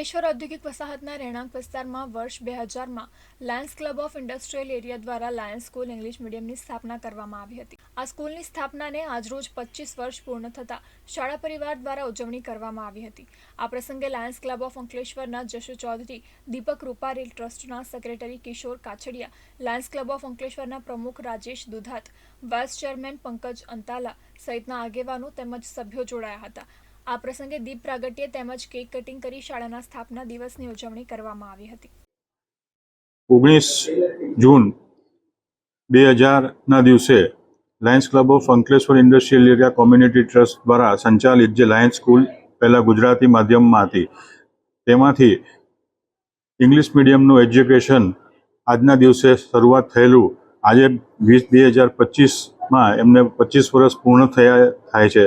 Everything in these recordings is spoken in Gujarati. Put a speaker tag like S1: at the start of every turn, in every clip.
S1: અંકલેશ્વર ઔદ્યોગિક વસાહતના રહેણાંક વિસ્તારમાં વર્ષ 2000માં Lions Club of industrial area દ્વારા લાયન્સ સ્કૂલ ઇંગ્લિશ મીડિયમની સ્થાપના કરવામાં આવી હતી। આ સ્કૂલની સ્થાપનાને આજરોજ 25 વર્ષ પૂર્ણ થતાં શાળા પરિવાર દ્વારા ઉજવણી કરવામાં આવી હતી। આ પ્રસંગે લાયન્સ ક્લબ ઓફ અંકલેશ્વરના જશુ ચૌધરી, દીપક રૂપારેલ, ટ્રસ્ટના secretary Kishore Kachhadiya, Lions Club of અંકલેશ્વરના પ્રમુખ રાજેશ દુધાત, વાઇસ ચેરમેન પંકજ અંતાલા સહિતના આગેવાનો તેમજ સભ્યો જોડાયા હતા। આ પ્રસંગે દીપ પ્રાગટ્ય તેમજ કેક કટિંગ કરી શાળાના સ્થાપના દિવસની ઉજવણી કરવામાં આવી હતી।
S2: 19 જૂન 2000ના દિવસે Lions Club of Ankleshwar industrial area community trust દ્વારા સંચાલિત જે લાયન્સ સ્કૂલ પહેલાં ગુજરાતી માધ્યમમાં હતી, તેમાંથી ઇંગ્લિશ મીડિયમનું એજ્યુકેશન આજના દિવસે શરૂઆત થયેલું। આજે 2025માં એમને 25 વર્ષ પૂર્ણ થાય છે।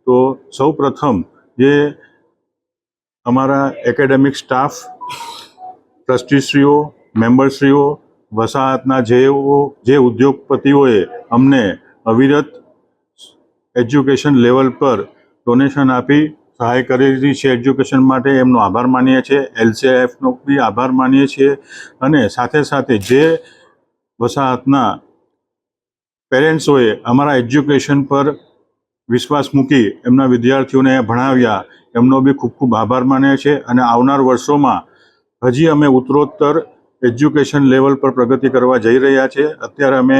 S2: તો સૌ પ્રથમ જે અમારા એકેડેમિક સ્ટાફ, ટ્રસ્ટીશ્રીઓ, મેમ્બરશ્રીઓ, વસાહતના જે ઉદ્યોગપતિઓએ અમને અવિરત એજ્યુકેશન લેવલ પર ડોનેશન આપી સહાય કરેલી છે એજ્યુકેશન માટે, એમનો આભાર માનીએ છીએ। LCIFનો બી આભાર માનીએ છીએ। અને સાથે સાથે જે વસાહતના પેરેન્ટ્સોએ અમારા એજ્યુકેશન પર વિશ્વાસ મૂકી એમના વિદ્યાર્થીઓને ભણાવ્યા, એમનો બી ખૂબ ખૂબ આભાર માનીએ છીએ। અને આવનાર વર્ષોમાં હજી અમે ઉત્તરોત્તર એજ્યુકેશન લેવલ પર પ્રગતિ કરવા જઈ રહ્યા છીએ। અત્યારે અમે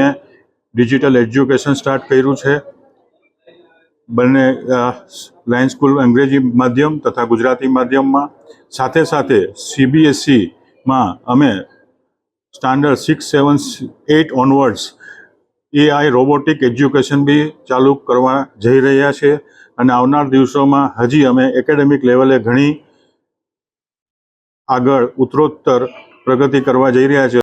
S2: ડિજિટલ એજ્યુકેશન સ્ટાર્ટ કર્યું છે, બંને લાયન્સ સ્કૂલ અંગ્રેજી માધ્યમ તથા ગુજરાતી માધ્યમમાં। સાથે સાથે CBSEમાં અમે standard 6, 7, 8 onwards AI robotic education બી ચાલુ કરવા જઈ રહ્યા છે। અને આવનાર દિવસોમાં હજી અમે એકેડેમિક લેવલે ઘણી આગળ ઉત્તરોત્તર પ્રગતિ કરવા જઈ રહ્યા છે।